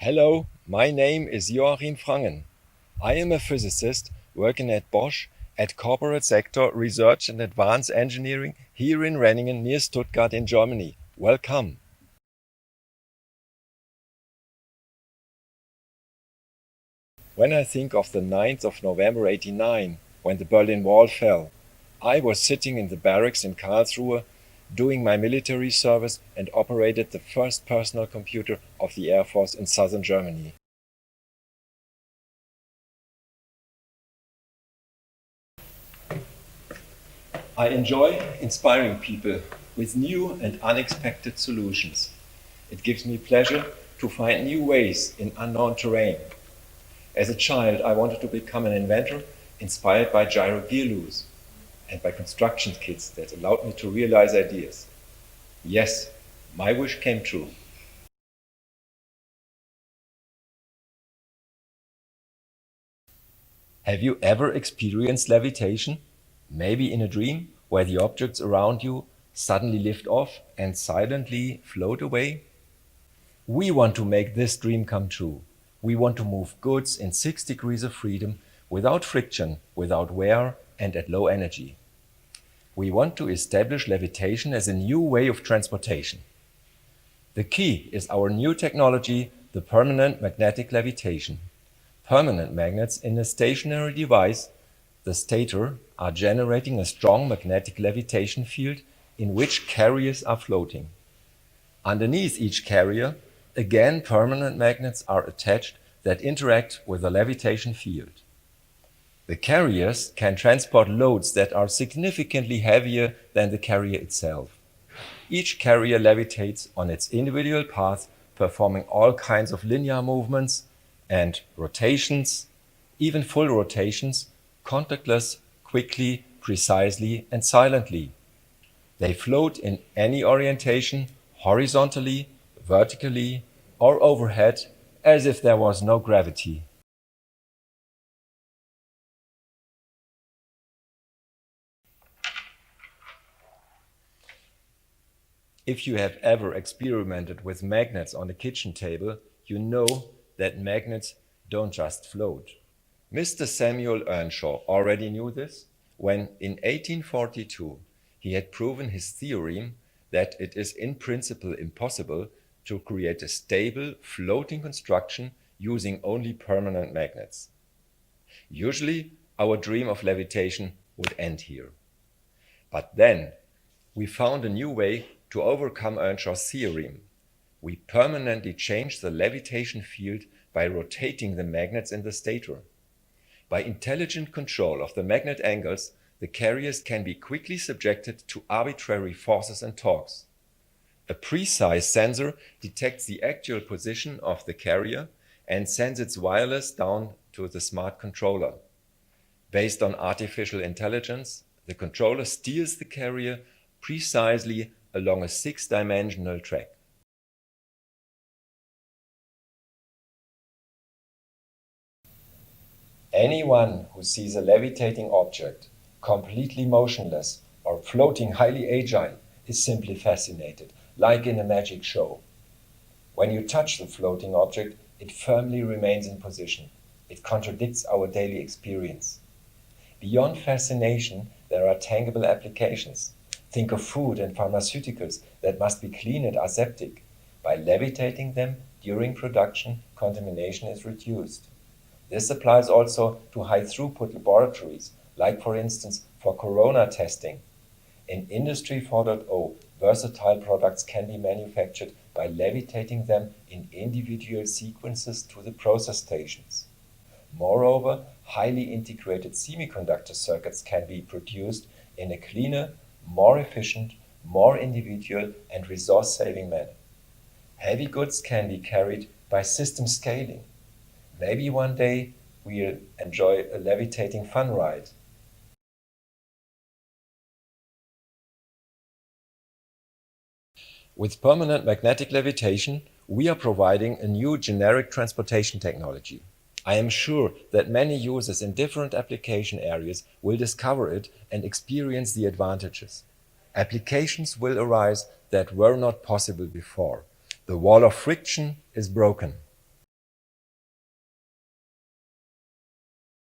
Hello, my name is Joachim Frangen. I am a physicist working at Bosch at Corporate Sector Research and Advanced Engineering here in Renningen near Stuttgart in Germany. Welcome. When I think of the 9th of November 89, when the Berlin Wall fell, I was sitting in the barracks in Karlsruhe doing my military service and operated the first personal computer of the Air Force in southern Germany. I enjoy inspiring people with new and unexpected solutions. It gives me pleasure to find new ways in unknown terrain. As a child, I wanted to become an inventor inspired by gyro gear loops and by construction kits that allowed me to realize ideas. Yes, my wish came true. Have you ever experienced levitation? Maybe in a dream where the objects around you suddenly lift off and silently float away? We want to make this dream come true. We want to move goods in 6 degrees of freedom without friction, without wear, and at low energy. We want to establish levitation as a new way of transportation. The key is our new technology, the permanent magnetic levitation. Permanent magnets in a stationary device, the stator, are generating a strong magnetic levitation field in which carriers are floating. Underneath each carrier, again permanent magnets are attached that interact with the levitation field. The carriers can transport loads that are significantly heavier than the carrier itself. Each carrier levitates on its individual path, performing all kinds of linear movements and rotations, even full rotations, contactless, quickly, precisely, and silently. They float in any orientation, horizontally, vertically, or overhead, as if there was no gravity. If you have ever experimented with magnets on a kitchen table, you know that magnets don't just float. Mr. Samuel Earnshaw already knew this when, in 1842, he had proven his theorem that it is in principle impossible to create a stable, floating construction using only permanent magnets. Usually, our dream of levitation would end here. But then, we found a new way to overcome Earnshaw's theorem. We permanently changed the levitation field by rotating the magnets in the stator. By intelligent control of the magnet angles, the carriers can be quickly subjected to arbitrary forces and torques. A precise sensor detects the actual position of the carrier and sends its wireless down to the smart controller. Based on artificial intelligence, the controller steers the carrier precisely along a 6-dimensional track. Anyone who sees a levitating object, completely motionless or floating highly agile, is simply fascinated, like in a magic show. When you touch the floating object, it firmly remains in position. It contradicts our daily experience. Beyond fascination, there are tangible applications. Think of food and pharmaceuticals that must be clean and aseptic. By levitating them during production, contamination is reduced. This applies also to high-throughput laboratories, like for instance for corona testing. In Industry 4.0, versatile products can be manufactured by levitating them in individual sequences to the process stations. Moreover, highly integrated semiconductor circuits can be produced in a cleaner, more efficient, more individual, and resource-saving manner. Heavy goods can be carried by system scaling. Maybe one day we'll enjoy a levitating fun ride. With permanent magnetic levitation, we are providing a new generic transportation technology. I am sure that many users in different application areas will discover it and experience the advantages. Applications will arise that were not possible before. The wall of friction is broken.